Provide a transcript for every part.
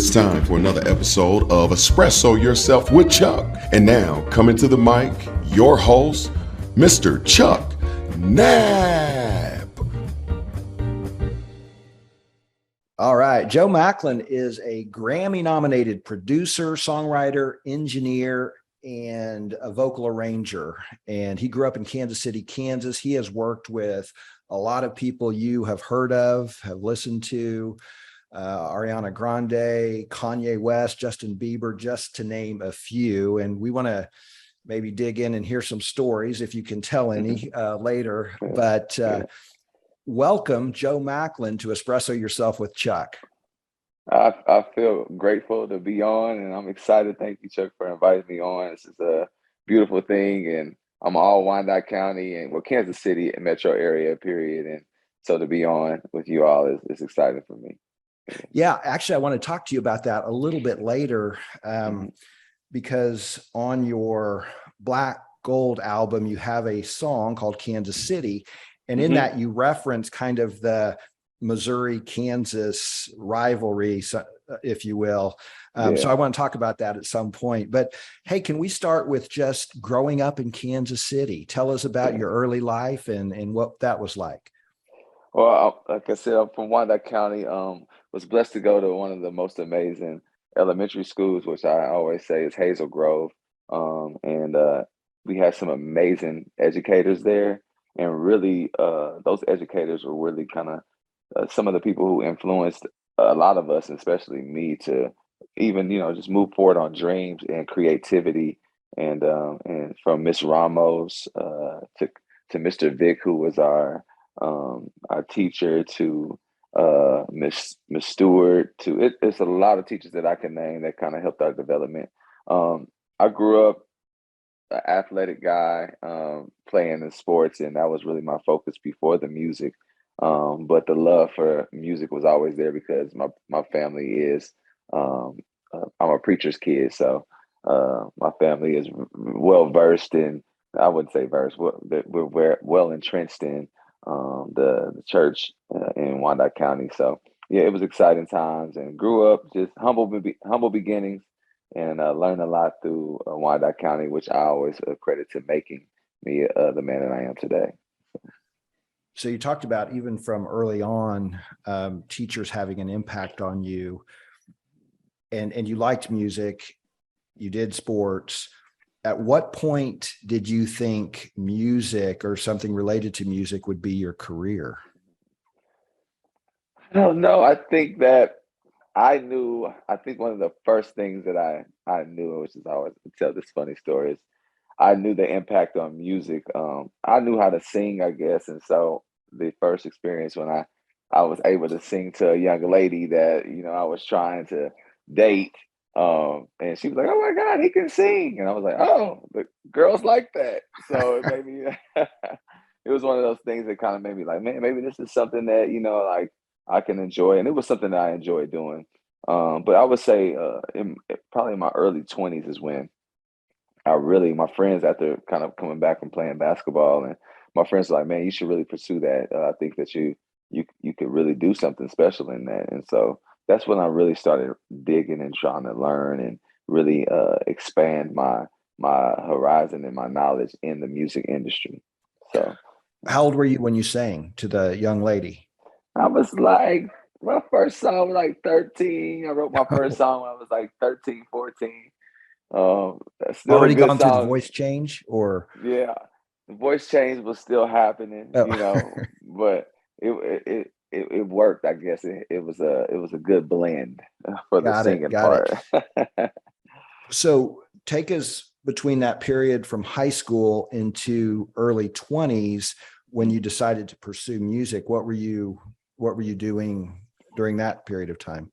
It's time for another episode of Espresso Yourself with Chuck. And now, coming to the mic, your host, Mr. Chuck Knapp. All right. Joe Macklin is a Grammy-nominated producer, songwriter, engineer, and a vocal arranger. And he grew up in Kansas City, Kansas. He has worked with a lot of people you have heard of, have listened to, Ariana Grande, Kanye West, Justin Bieber, just to name a few. And we want to maybe dig in and hear some stories, if you can tell any later. But welcome, Joe Macklin, to Espresso Yourself with Chuck. I feel grateful to be on, and I'm excited. Thank you, Chuck, for inviting me on. This is a beautiful thing, and I'm all Wyandotte County and Kansas City and metro area, period. And so to be on with you all is exciting for me. Yeah, actually, I want to talk to you about that a little bit later, because on your Black Gold album, you have a song called Kansas City. And in that, you reference kind of the Missouri-Kansas rivalry, if you will. So I want to talk about that at some point. But hey, can we start with just growing up in Kansas City? Tell us about your early life and what that was like. Well, like I said, I'm from Wyandotte County. Was blessed to go to one of the most amazing elementary schools, which I always say is Hazel Grove. And we had some amazing educators there. And really, those educators were really kind of some of the people who influenced a lot of us, especially me, to even, just move forward on dreams and creativity. And from Miss Ramos to Mr. Vic, who was our teacher, to Miss Stewart, to it's a lot of teachers that I can name that kind of helped our development. I grew up an athletic guy, playing in sports, and that was really my focus before the music. But the love for music was always there because my family is I'm a preacher's kid, so my family is well versed in, I wouldn't say versed, we're well entrenched in the church in Wyandotte County. So yeah, it was exciting times, and grew up just humble beginnings, and learned a lot through Wyandotte County, which I always credit to making me the man that I am today. So you talked about, even from early on, teachers having an impact on you, and you liked music, you did sports. At what point did you think music or something related to music would be your career? I don't know. I think that I think one of the first things that I knew, which is, I always tell this funny story, is I knew the impact on music. I knew how to sing, I guess. And so the first experience when I was able to sing to a young lady that, I was trying to date, and she was like, "Oh my God, he can sing." And I was like, "Oh, the girls like that." So it made me, it was one of those things that kind of made me like, man, maybe this is something that, like I can enjoy. And it was something that I enjoyed doing. But I would say probably in my early 20s is when my friends, after kind of coming back from playing basketball, and my friends were like, "Man, you should really pursue that. I think that you could really do something special in that." And so that's when I really started digging and trying to learn and really expand my horizon and my knowledge in the music industry. So How old were you when you sang to the young lady? I was like, my first song was like 13. I wrote my first song when I was like 13, 14. Still Already a good gone through the song. voice change, or? Yeah, the voice change was still happening, but it worked. I guess it was a good blend for the Got it. singing Got part. it. So take us between that period from high school into early 20s when you decided to pursue music. What were you doing during that period of time?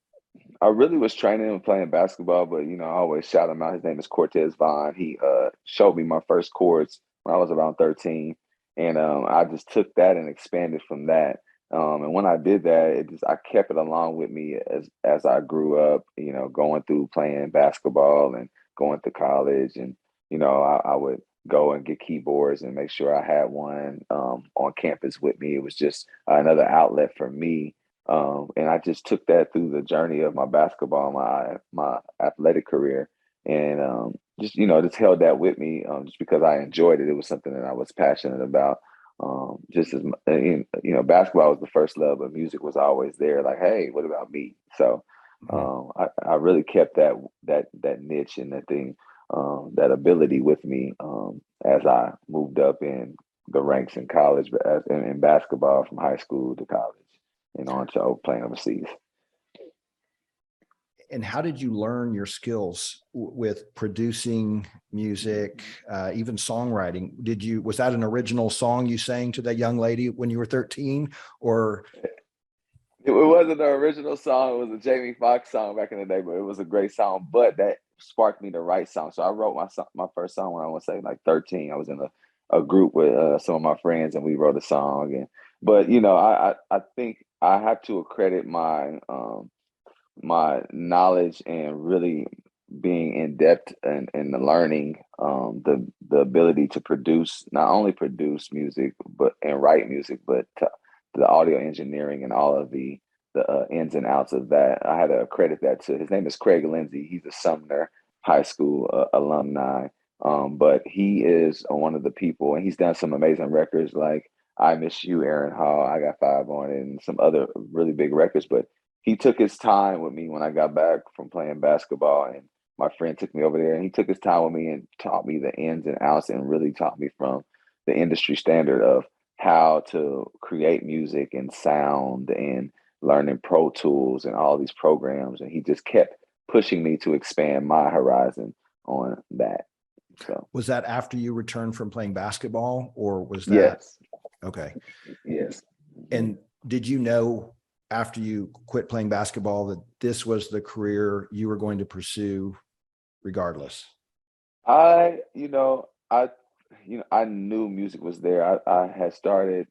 I really was training and playing basketball, but I always shout him out. His name is Cortez Vaughn. He showed me my first chords when I was around 13, and I just took that and expanded from that. And when I did that, I kept it along with me as I grew up. Going through playing basketball and going to college, and I would go and get keyboards and make sure I had one on campus with me. It was just another outlet for me. And I just took that through the journey of my basketball, my athletic career, and just just held that with me, just because I enjoyed it. It was something that I was passionate about. Just as basketball was the first love, but music was always there. Like, hey, what about me? So I really kept that niche and that thing, that ability with me, as I moved up in the ranks in college, but in basketball from high school to college and on to playing overseas. And how did you learn your skills with producing music, even songwriting? Was that an original song you sang to that young lady when you were 13, or? It wasn't an original song. It was a Jamie Foxx song back in the day, but it was a great song. But that sparked me to write songs. So I wrote my first song when I was like 13. I was in a group with some of my friends, and we wrote a song. But I think I have to accredit my knowledge and really being in depth and the learning, the ability to not only produce music and write music, but the audio engineering and all of the ins and outs of that. I had to credit that to his name is Craig Lindsay. He's a Sumner High School alumni, but he is one of the people, and he's done some amazing records like I Miss You, Aaron Hall, I Got Five on it, and some other really big records. But he took his time with me when I got back from playing basketball, and my friend took me over there, and he took his time with me and taught me the ins and outs and really taught me from the industry standard of how to create music and sound and learning Pro Tools and all these programs. And he just kept pushing me to expand my horizon on that. So was that after you returned from playing basketball, or was that? Yes. Okay. Yes. And did you know after you quit playing basketball that this was the career you were going to pursue regardless? I knew music was there. I had started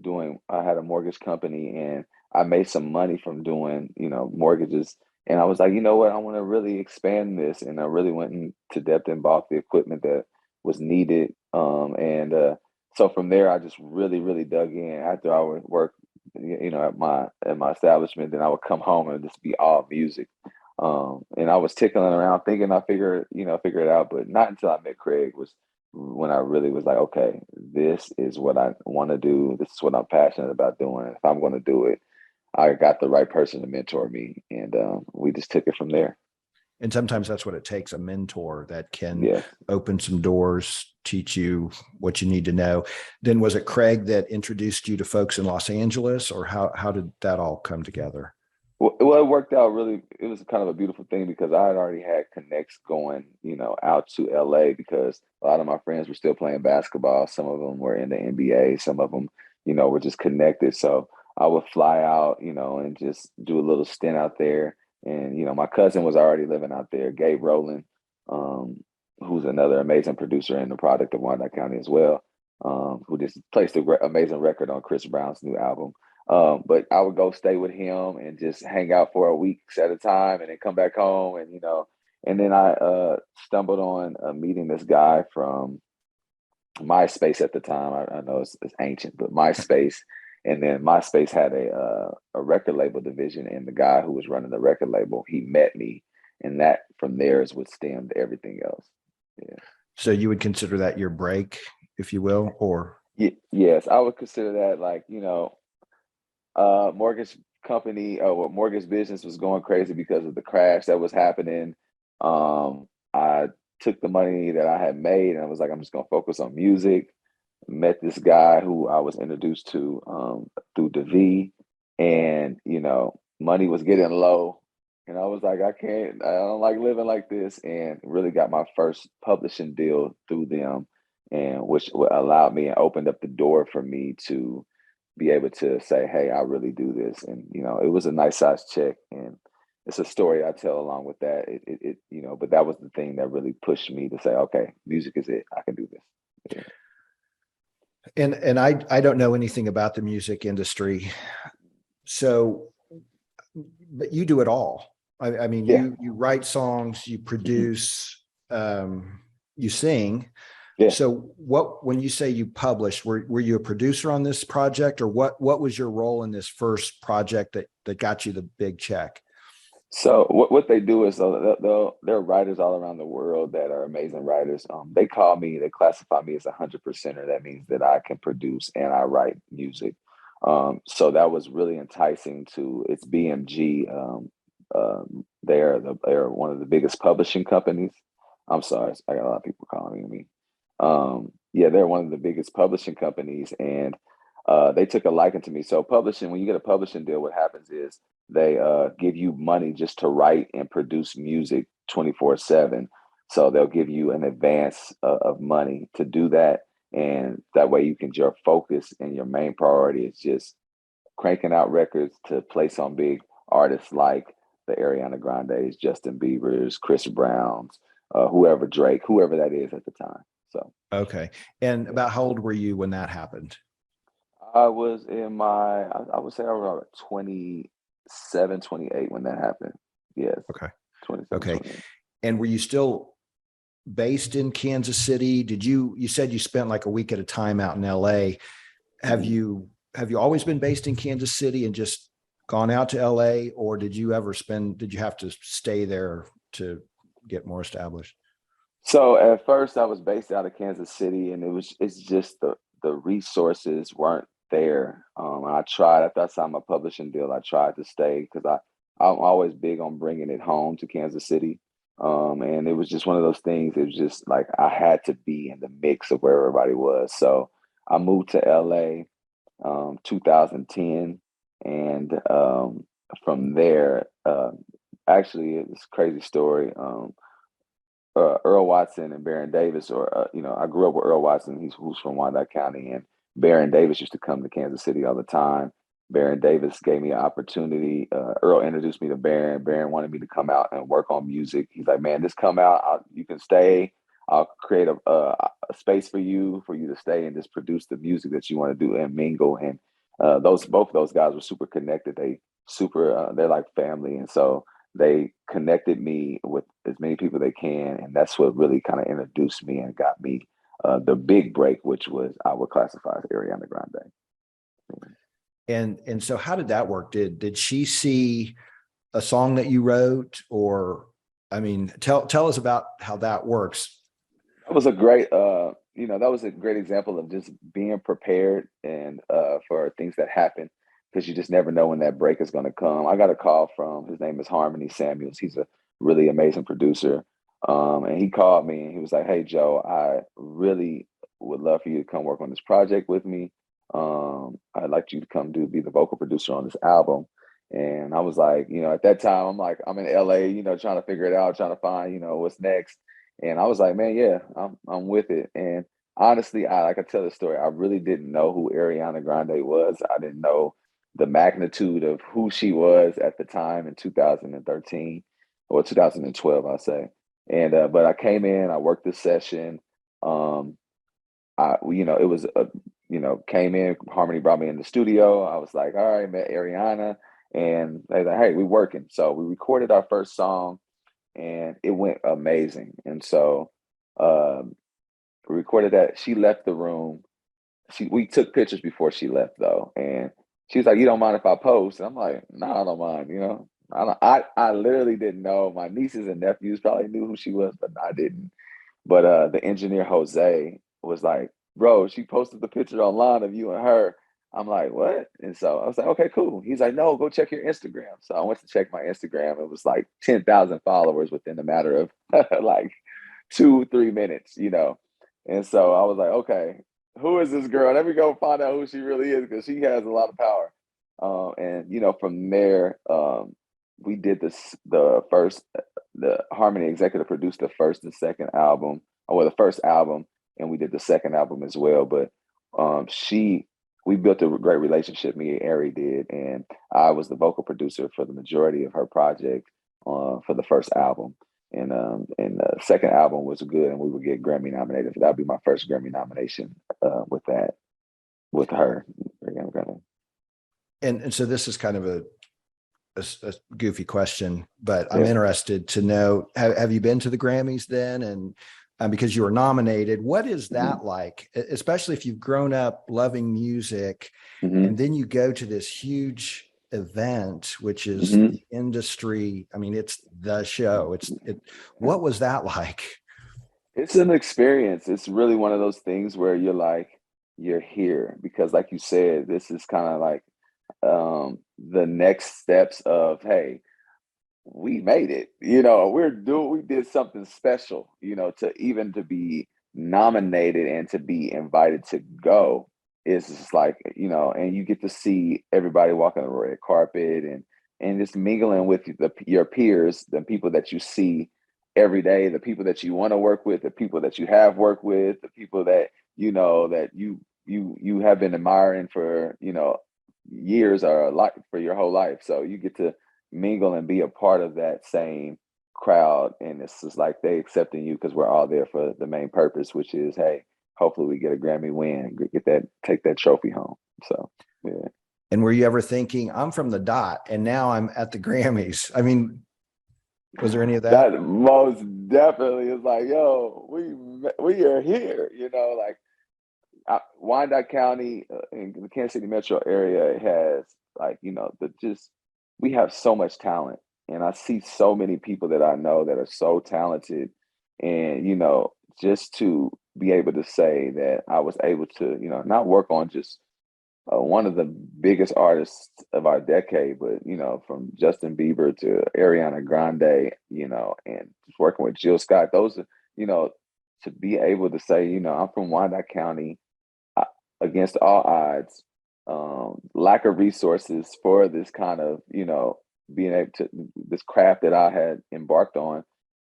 I had a mortgage company, and I made some money from doing, mortgages. And I was like, you know what, I want to really expand this. And I really went into depth and bought the equipment that was needed. So from there, I just really, really dug in. After I would work, at my establishment, then I would come home and just be all music. And I was tickling around thinking I figure it out, but not until I met Craig was when I really was like, okay, this is what I want to do. This is what I'm passionate about doing. If I'm going to do it, I got the right person to mentor me, and we just took it from there. And sometimes that's what it takes, a mentor that can Yeah. open some doors, teach you what you need to know. Then was it Craig that introduced you to folks in Los Angeles, or how did that all come together? Well, it worked out really. It was kind of a beautiful thing because I had already had connects going, out to LA because a lot of my friends were still playing basketball. Some of them were in the NBA. Some of them, were just connected. So I would fly out, and just do a little stint out there. And, my cousin was already living out there, Gabe Rowland, who's another amazing producer and the product of Wyandotte County as well, who just placed an amazing record on Chris Brown's new album. But I would go stay with him and just hang out for a week at a time and then come back home. And then I stumbled on meeting this guy from MySpace at the time. I know it's ancient, but MySpace. And then MySpace had a record label division, and the guy who was running the record label, he met me, and that from there is what stemmed everything else. Yeah. So you would consider that your break, if you will, or? Yes, I would consider that mortgage company or mortgage business was going crazy because of the crash that was happening. I took the money that I had made and I was like, I'm just gonna focus on music. Met this guy who I was introduced to through DeVee, and money was getting low, and I was like, I don't like living like this, and really got my first publishing deal through them, and which allowed me and opened up the door for me to be able to say, hey, I really do this. And, it was a nice size check, and it's a story I tell along with that. But that was the thing that really pushed me to say, okay, music is it. I can do this. Yeah. And I don't know anything about the music industry. So, but you do it all. I mean, Yeah. you write songs, you produce, you sing. Yeah. So when you say you published, were you a producer on this project, or what was your role in this first project that got you the big check? So what they do is there are writers all around the world that are amazing writers. They classify me as 100%er. That means that I can produce and I write music. So that was really enticing to it's BMG. They're one of the biggest publishing companies. I'm sorry, I got a lot of people calling me. Yeah, they're one of the biggest publishing companies, and they took a liking to me. So publishing, when you get a publishing deal, what happens is they give you money just to write and produce music 24/7. So they'll give you an advance of money to do that, and that way you can your focus and your main priority is just cranking out records to place on big artists like the Ariana Grande's, Justin Bieber's, Chris Brown's, whoever Drake, whoever that is at the time. So Okay. And about how old were you when that happened? I was in I would say I was around 27, 28 when that happened. Yes. Okay. 27, Okay. 28. And were you still based in Kansas City? You said you spent like a week at a time out in LA. Have you always been based in Kansas City and just gone out to LA, or did you have to stay there to get more established? So at first I was based out of Kansas City, and it's just the resources weren't there. I tried after I signed my publishing deal. I tried to stay because I'm always big on bringing it home to Kansas City. And it was just one of those things. It was just like I had to be in the mix of where everybody was. So I moved to LA 2010, and from there, actually, it's a crazy story. Earl Watson and Baron Davis, I grew up with Earl Watson. Who's from Wyandotte County, and Baron Davis used to come to Kansas City all the time. Baron Davis gave me an opportunity. Earl introduced me to Baron. Baron wanted me to come out and work on music. He's like, "Man, just come out. You can stay. I'll create a space for you to stay and just produce the music that you want to do and mingle." And both of those guys were super connected. They're like family, and so they connected me with as many people they can, and that's what really kind of introduced me and got me the big break, which was I would classify as Ariana Grande. And so how did that work? Did she see a song that you wrote, or I mean, tell us about how that works. That was a great that was a great example of just being prepared and for things that happen, because you just never know when that break is going to come. I got a call from, his name is Harmony Samuels. He's a really amazing producer. And he called me and he was like, "Hey, Joe, I really would love for you to come work on this project with me. I'd like you to come be the vocal producer on this album." And I was like, at that time, I'm like, I'm in LA, trying to figure it out, trying to find, what's next. And I was like, "Man, yeah, I'm with it." And honestly, I tell the story. I really didn't know who Ariana Grande was. I didn't know the magnitude of who she was at the time in 2013 or 2012, I'll say. And but I came in, I worked this session. It was came in. Harmony brought me in the studio. I was like, "All right," met Ariana, and they like, "Hey, we working." So we recorded our first song, and it went amazing. And so we recorded that. She left the room. We took pictures before she left though, and she was like, "You don't mind if I post?" And I'm like, "No, I don't mind." I literally didn't know. My nieces and nephews probably knew who she was, but I didn't. But the engineer Jose was like, "Bro, she posted the picture online of you and her." I'm like, "What?" And so I was like, "Okay, cool." He's like, "No, go check your Instagram." So I went to check my Instagram. It was like 10,000 followers within a matter of like 2, 3 minutes. And so I was like, "Okay, who is this girl? Let me go find out who she really is, because she has a lot of power." And from there, we did the Harmony executive produced the first and second album, or the first album, and we did the second album as well. But we built a great relationship, me and Ari did, and I was the vocal producer for the majority of her project for the first album. And the second album was good, and we would get Grammy nominated. So that'd be my first Grammy nomination with her. And so this is kind of a goofy question, but I'm interested to know, have you been to the Grammys then? And because you were nominated. What is Mm-hmm. that like, especially if you've grown up loving music Mm-hmm. and then you go to this huge event, which is Mm-hmm. the industry? I mean, it's the show. What was that like? It's an experience. It's really one of those things where you're like, you're here because, like you said, this is kind of like the next steps of, hey, we made it. We did something special. To even to be nominated and to be invited to go is just like, and you get to see everybody walking the red carpet and just mingling with your peers, the people that you see every day, the people that you want to work with, the people that you have worked with, the people that that you have been admiring for years or a lot for your whole life. So you get to mingle and be a part of that same crowd, and it's just like they accepting you because we're all there for the main purpose, which is, hey, hopefully we get a Grammy win, take that trophy home. So yeah. And were you ever thinking, I'm from the dot and now I'm at the Grammys? I mean, was there any of that? That most definitely is like, yo, we are here. Like Wyandotte County in the Kansas City metro area has, like, we have so much talent, and I see so many people that I know that are so talented, and just to be able to say that I was able to not work on just one of the biggest artists of our decade, but from Justin Bieber to Ariana Grande, and just working with Jill Scott, those are, to be able to say, I'm from Wyandotte County, against all odds, lack of resources for this kind of, being able to, this craft that I had embarked on,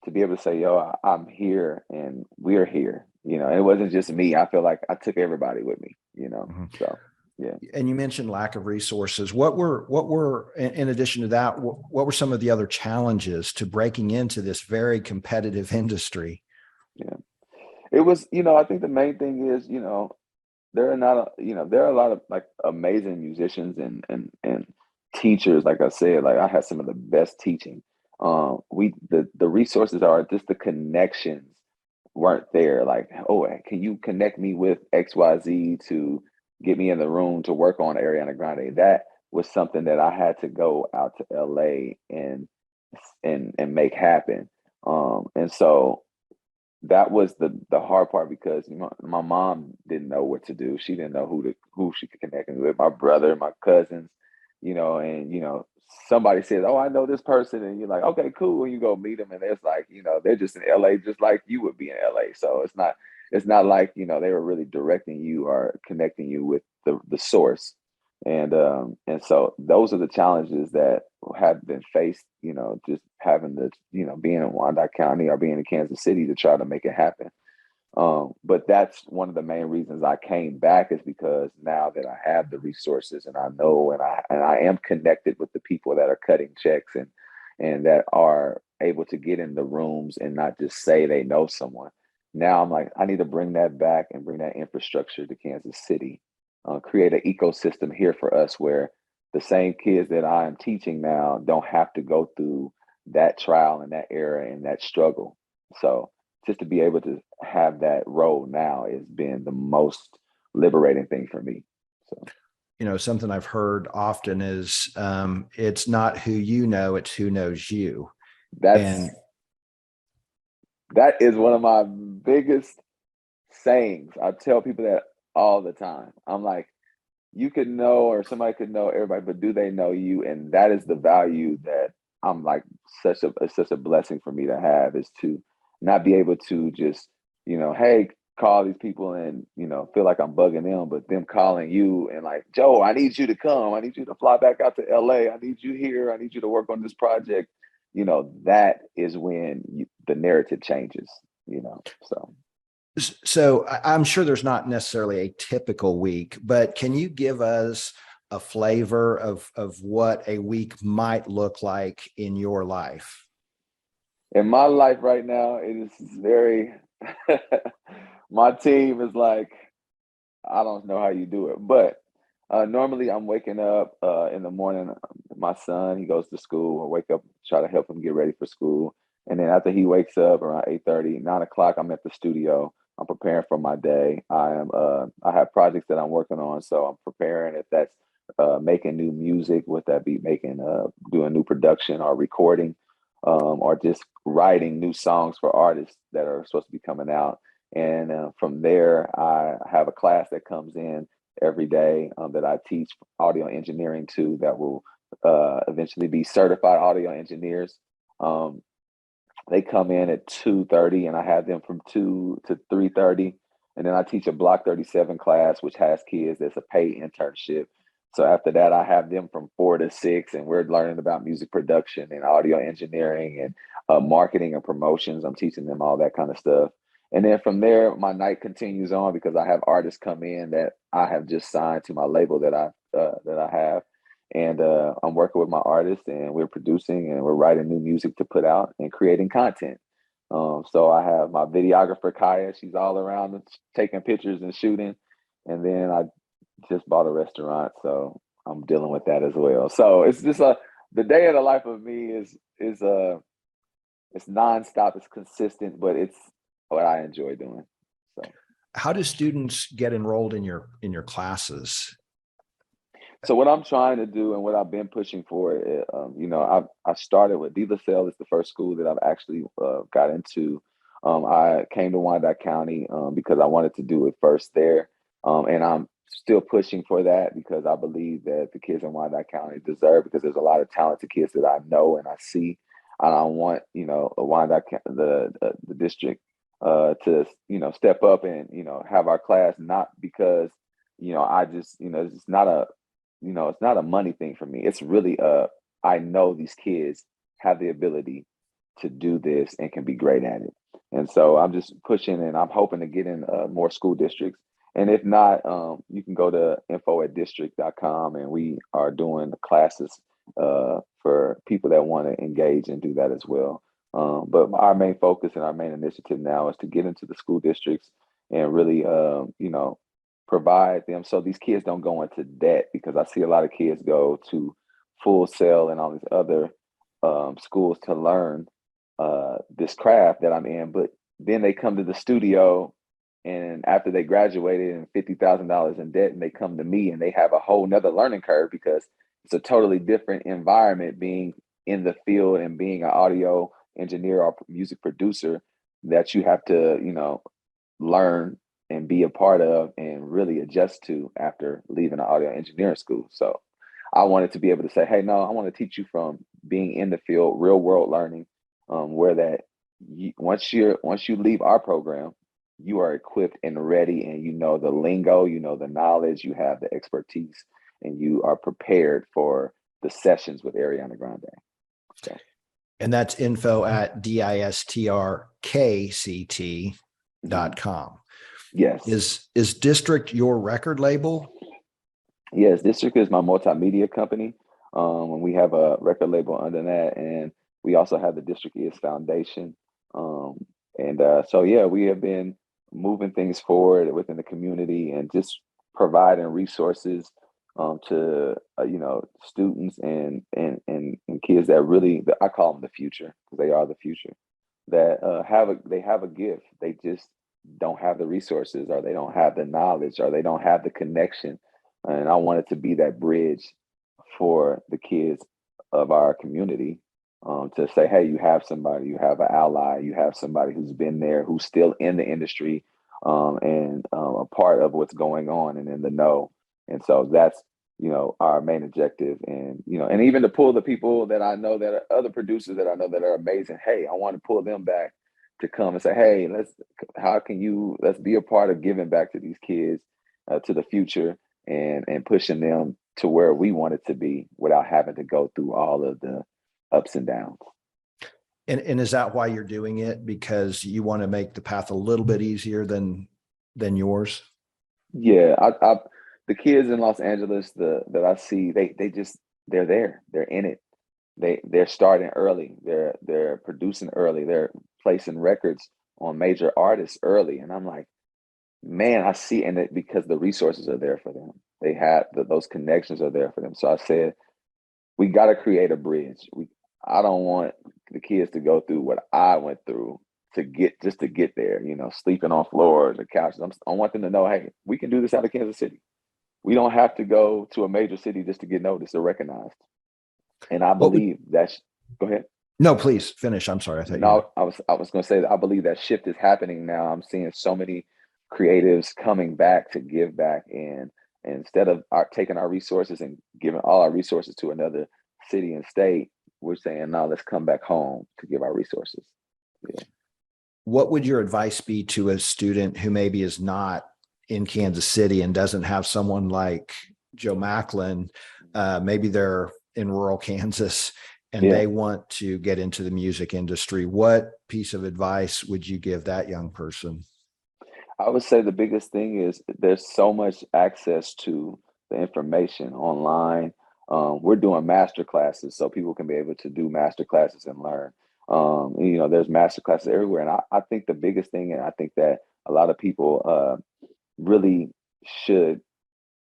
to be able to say, yo, I'm here and we're here. It wasn't just me. I feel like I took everybody with me, Mhm. so yeah. And you mentioned lack of resources. What were in addition to that, what were some of the other challenges to breaking into this very competitive industry? Yeah. It was, I think the main thing is, there are a lot of like amazing musicians and teachers. Like I said, like I had some of the best teaching. The resources are just the connections weren't there. Like, oh, can you connect me with XYZ to get me in the room to work on Ariana Grande? That was something that I had to go out to LA and make happen. And so that was the hard part because my mom didn't know what to do. She didn't know who she could connect me with. My brother, my cousins, and somebody says, "Oh, I know this person," and you're like, "Okay, cool." And you go meet them, and it's like, they're just in LA, just like you would be in LA. So it's not like they were really directing you or connecting you with the source. And so those are the challenges that have been faced, just having to, being in Wyandotte County or being in Kansas City to try to make it happen. But that's one of the main reasons I came back, is because now that I have the resources and I know and I am connected with the people that are cutting checks and that are able to get in the rooms and not just say they know someone. Now I'm like, I need to bring that back and bring that infrastructure to Kansas City, create an ecosystem here for us where the same kids that I am teaching now don't have to go through that trial and that error and that struggle. So just to be able to have that role now has been the most liberating thing for me. So Something I've heard often is it's not who you know, it's who knows you. that's And that is one of my biggest sayings. I tell people that all the time. I'm like, you could know, or somebody could know everybody, but do they know you? And that is the value that I'm like, it's such a blessing for me to have, is to not be able to just, hey, call these people and, feel like I'm bugging them, but them calling you and like, Joe, I need you to come. I need you to fly back out to LA. I need you here. I need you to work on this project. That is when the narrative changes, so. so I'm sure there's not necessarily a typical week, but can you give us a flavor of what a week might look like in your life? In my life right now, it is very, my team is like, I don't know how you do it, but normally I'm waking up in the morning. My son, he goes to school. I wake up, try to help him get ready for school, and And then after he wakes up around 8:30, 9 o'clock, I'm at the studio. I'm preparing for my day. I have projects that I'm working on, so I'm preparing. If that's making new music, would that be making doing new production or recording, or just writing new songs for artists that are supposed to be coming out. And from there, I have a class that comes in every day that I teach audio engineering to, that will eventually be certified audio engineers. They come in at 2:30, and I have them from 2 to 3:30. And then I teach a Block 37 class, which has kids. That's a paid internship. So after that, I have them from 4 to 6, and we're learning about music production and audio engineering and marketing and promotions. I'm teaching them all that kind of stuff. And then from there, my night continues on because I have artists come in that I have just signed to my label that I have. And I'm working with my artists, and we're producing and we're writing new music to put out and creating content. So I have my videographer, Kaya. She's all around taking pictures and shooting. And then I just bought a restaurant, so I'm dealing with that as well. So it's just the day of the life of me is it's nonstop, it's consistent, but it's what I enjoy doing. So How do students get enrolled in your classes? So what I'm trying to do and what I've been pushing for, I started with De La Salle is the first school that I've actually got into. I came to Wyandotte County because I wanted to do it first there, and I'm still pushing for that because I believe that the kids in Wyandotte County deserve, because there's a lot of talented kids that I know and I see, and I want the district to step up and have our class, not because I just it's not a money thing for me. It's really I know these kids have the ability to do this and can be great at it. And so I'm just pushing, and I'm hoping to get in more school districts. And if not, you can go to info@district.com, and we are doing classes for people that want to engage and do that as well. But our main focus and our main initiative now is to get into the school districts and really, provide them so these kids don't go into debt, because I see a lot of kids go to Full Sail and all these other schools to learn this craft that I'm in, but then they come to the studio, and after they graduated and $50,000 in debt, and they come to me and they have a whole nother learning curve, because it's a totally different environment being in the field and being an audio engineer or music producer, that you have to learn and be a part of and really adjust to after leaving an audio engineering school. So I wanted to be able to say, hey, no, I want to teach you from being in the field, real world learning, where that once you leave our program, you are equipped and ready, and you know the lingo, you know the knowledge, you have the expertise, and you are prepared for the sessions with Ariana Grande. So. And that's info@distrkt.com. Yes. Is District your record label? Yes, District is my multimedia company. And we have a record label under that, and we also have the District is Foundation. So yeah, we have been moving things forward within the community and just providing resources to students and kids that really, I call them the future, because they are the future, that they have a gift. They just don't have the resources, or they don't have the knowledge, or they don't have the connection. And I wanted to be that bridge for the kids of our community, to say, hey, you have somebody, you have an ally, you have somebody who's been there, who's still in the industry, and a part of what's going on and in the know. And so that's our main objective, and and even to pull the people that I know, that are other producers that I know that are amazing. Hey, I want to pull them back to come and say, hey, let's be a part of giving back to these kids, to the future, and pushing them to where we want it to be without having to go through all of the ups and downs. And is that why you're doing it? Because you want to make the path a little bit easier than yours? Yeah, the kids in Los Angeles that I see, they're there, they're in it. They're starting early. They're producing early. They're placing records on major artists early, and I'm like, man, I see, and it because the resources are there for them. They have those connections are there for them. So I said, we got to create a bridge. I don't want the kids to go through what I went through to get there, sleeping on floors or couches. I want them to know, hey, we can do this out of Kansas City. We don't have to go to a major city just to get noticed or recognized. And I What would, believe that's, go ahead. no, please finish. I'm sorry. I thought you were. No, I was going to say that I believe that shift is happening now. I'm seeing so many creatives coming back to give back, and instead of taking our resources and giving all our resources to another city and state, we're saying, no, let's come back home to give our resources. Yeah. What would your advice be to a student who maybe is not in Kansas City and doesn't have someone like Joe Macklin? Maybe they're in rural Kansas and they want to get into the music industry. What piece of advice would you give that young person? I would say the biggest thing is there's so much access to the information online. We're doing master classes, so people can be able to do master classes and learn. There's master classes everywhere. And I think the biggest thing, and I think that a lot of people really should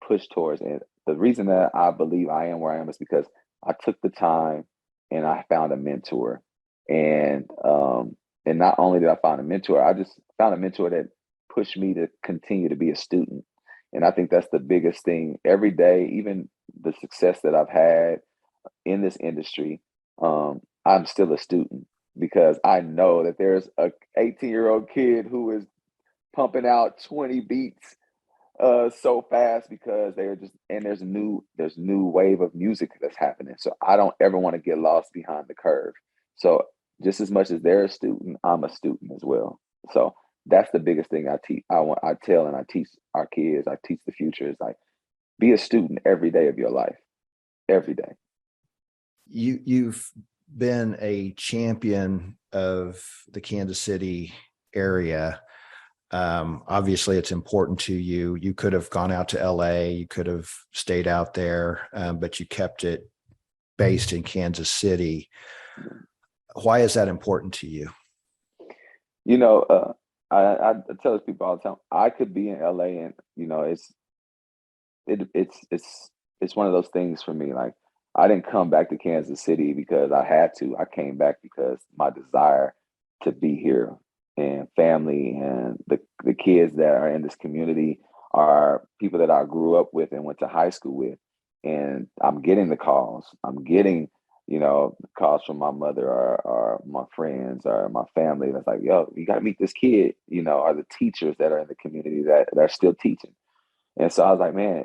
push towards, and the reason that I believe I am where I am is because I took the time and I found a mentor. And not only did I find a mentor, I just found a mentor that pushed me to continue to be a student. And I think that's the biggest thing. Every day, even the success that I've had in this industry, I'm still a student because I know that there's a 18-year-old kid who is pumping out 20 beats so fast because there's new wave of music that's happening. So I don't ever want to get lost behind the curve. So just as much as they're a student, I'm a student as well. So that's the biggest thing I teach. I tell and I teach our kids. I teach the future is like, be a student every day of your life, every day. You've been a champion of the Kansas City area. Obviously it's important to you. You could have gone out to LA, you could have stayed out there, but you kept it based in Kansas City. Why is that important to you? I tell people all the time, I could be in LA and it's one of those things for me. Like, I didn't come back to Kansas City because I had to. I came back because my desire to be here, and family and the kids that are in this community are people that I grew up with and went to high school with. And I'm getting the calls. I'm getting, calls from my mother or my friends or my family that's like, yo, you got to meet this kid, or the teachers that are in the community that are still teaching. And so I was like, man,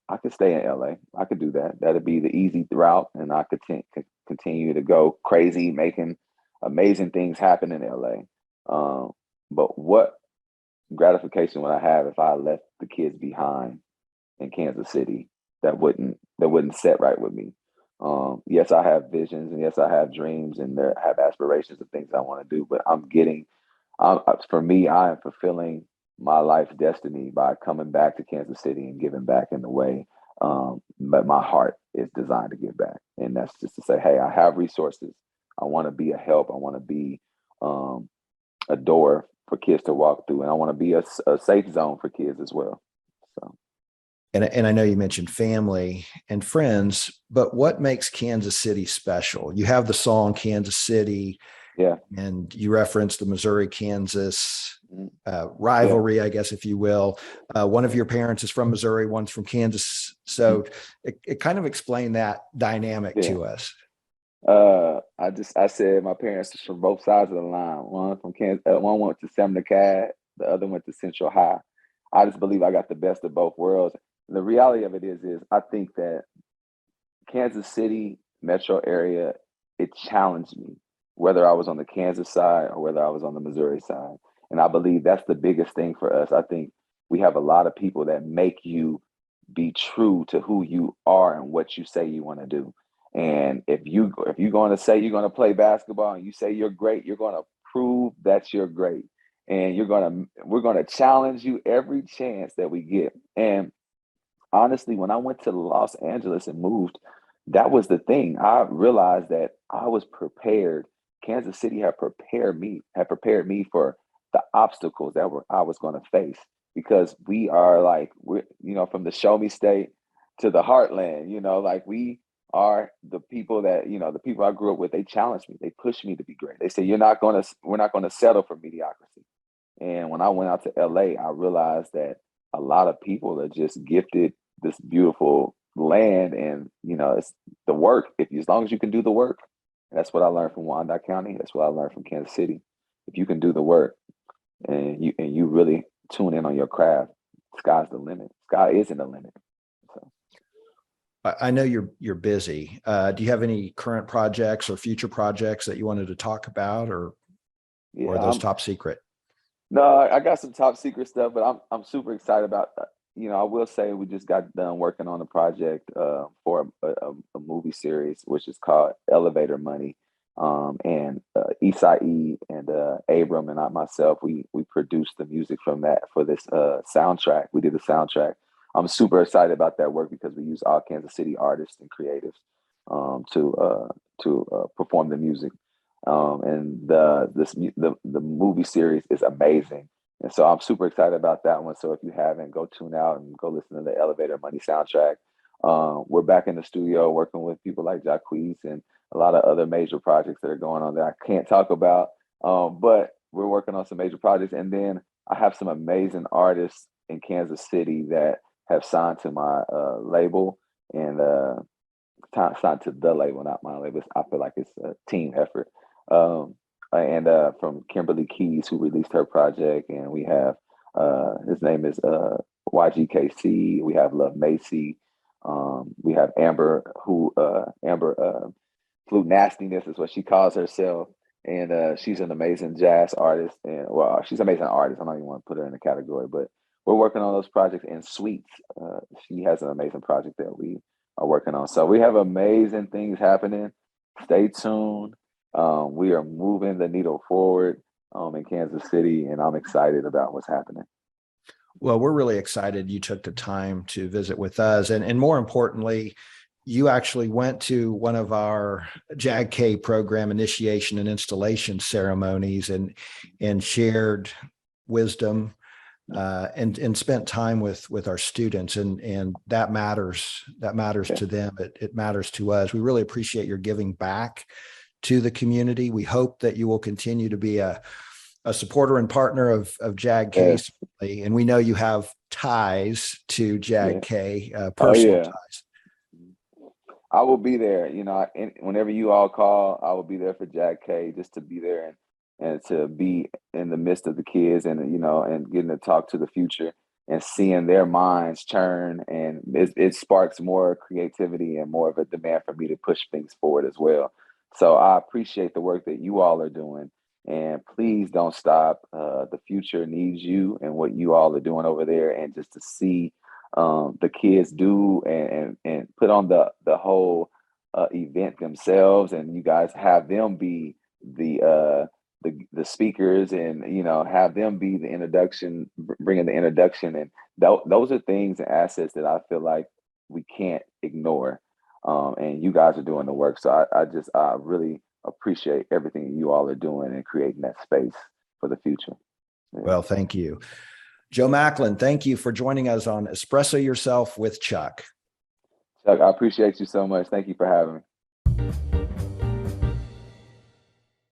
I could stay in LA. I could do that. That'd be the easy route. And I could continue to go crazy, making amazing things happen in LA. But what gratification would I have if I left the kids behind in Kansas City? That wouldn't set right with me. Yes, I have visions, and yes, I have dreams, and I have aspirations of things I want to do. But for me, I am fulfilling my life destiny by coming back to Kansas City and giving back in the way. But my heart is designed to give back, and that's just to say, hey, I have resources. I want to be a help. I want to be a door for kids to walk through, and I want to be a safe zone for kids as well. So. And I know you mentioned family and friends, but what makes Kansas City special? You have the song Kansas City, yeah, and you referenced the Missouri-Kansas rivalry, I guess, if you will. One of your parents is from Missouri, one's from Kansas. So it kind of explained that dynamic to us. I said my parents are from both sides of the line. One from Kansas, one went to Seminole Cad, the other went to Central High. I just believe I got the best of both worlds. The reality of it is I think that Kansas City metro area, it challenged me, whether I was on the Kansas side or whether I was on the Missouri side. And I believe that's the biggest thing for us. I think we have a lot of people that make you be true to who you are and what you say you want to do. And if you're going to say you're going to play basketball and you say you're great, you're going to prove that you're great. And we're going to challenge you every chance that we get. And honestly, when I went to Los Angeles and moved, that was the thing. I realized that I was prepared. Kansas City had prepared me for the obstacles that I was going to face, because we're from the show me state to the heartland, like we are the people that, the people I grew up with. They challenged me. They pushed me to be great. They say, we're not going to settle for mediocrity. And when I went out to LA, I realized that a lot of people are just gifted this beautiful land, and it's the work. As long as you can do the work, that's what I learned from Wyandotte County. That's what I learned from Kansas City. If you can do the work and you really tune in on your craft, sky's the limit. Sky isn't the limit. So. I know you're busy. Do you have any current projects or future projects that you wanted to talk about, or are those top secret? No, I got some top secret stuff, but I'm super excited about. I will say we just got done working on a project for a movie series, which is called Elevator Money. And Isai and Abram and myself, we produced the music from that for this soundtrack. We did the soundtrack. I'm super excited about that work because we use all Kansas City artists and creatives to perform the music. And the movie series is amazing. And so I'm super excited about that one. So if you haven't, go tune out and go listen to the Elevator Money soundtrack. We're back in the studio working with people like Jacquees and a lot of other major projects that are going on that I can't talk about. But we're working on some major projects. And then I have some amazing artists in Kansas City that have signed to my label and signed to the label, not my label. I feel like it's a team effort. And from Kimberly Keys, who released her project, and we have his name is YGKC. We have Love Macy. We have Amber, Flute Nastiness is what she calls herself, and she's an amazing jazz artist. And she's an amazing artist. I don't even want to put her in a category, but we're working on those projects. And Sweets, she has an amazing project that we are working on. So we have amazing things happening. Stay tuned. We are moving the needle forward in Kansas City, and I'm excited about what's happening. Well, we're really excited you took the time to visit with us. And more importantly, you actually went to one of our JAG-K program initiation and installation ceremonies and shared wisdom and spent time with our students. And that matters. That matters to them. It matters to us. We really appreciate your giving back to the community. We hope that you will continue to be a supporter and partner of JAG-K, and we know you have ties to JAG-K, personal ties. I will be there. Whenever you all call, I will be there for JAG-K, just to be there and to be in the midst of the kids, and and getting to talk to the future and seeing their minds churn, and it sparks more creativity and more of a demand for me to push things forward as well. So I appreciate the work that you all are doing, and please don't stop. The future needs you and what you all are doing over there, and just to see the kids do and put on the whole event themselves, and you guys have them be the speakers, and have them be the introduction, bringing the introduction, and those are things and assets that I feel like we can't ignore. And you guys are doing the work. So I really appreciate everything you all are doing and creating that space for the future. Yeah. Well, thank you. Joe Macklin, thank you for joining us on Espresso Yourself with Chuck. Chuck, I appreciate you so much. Thank you for having me.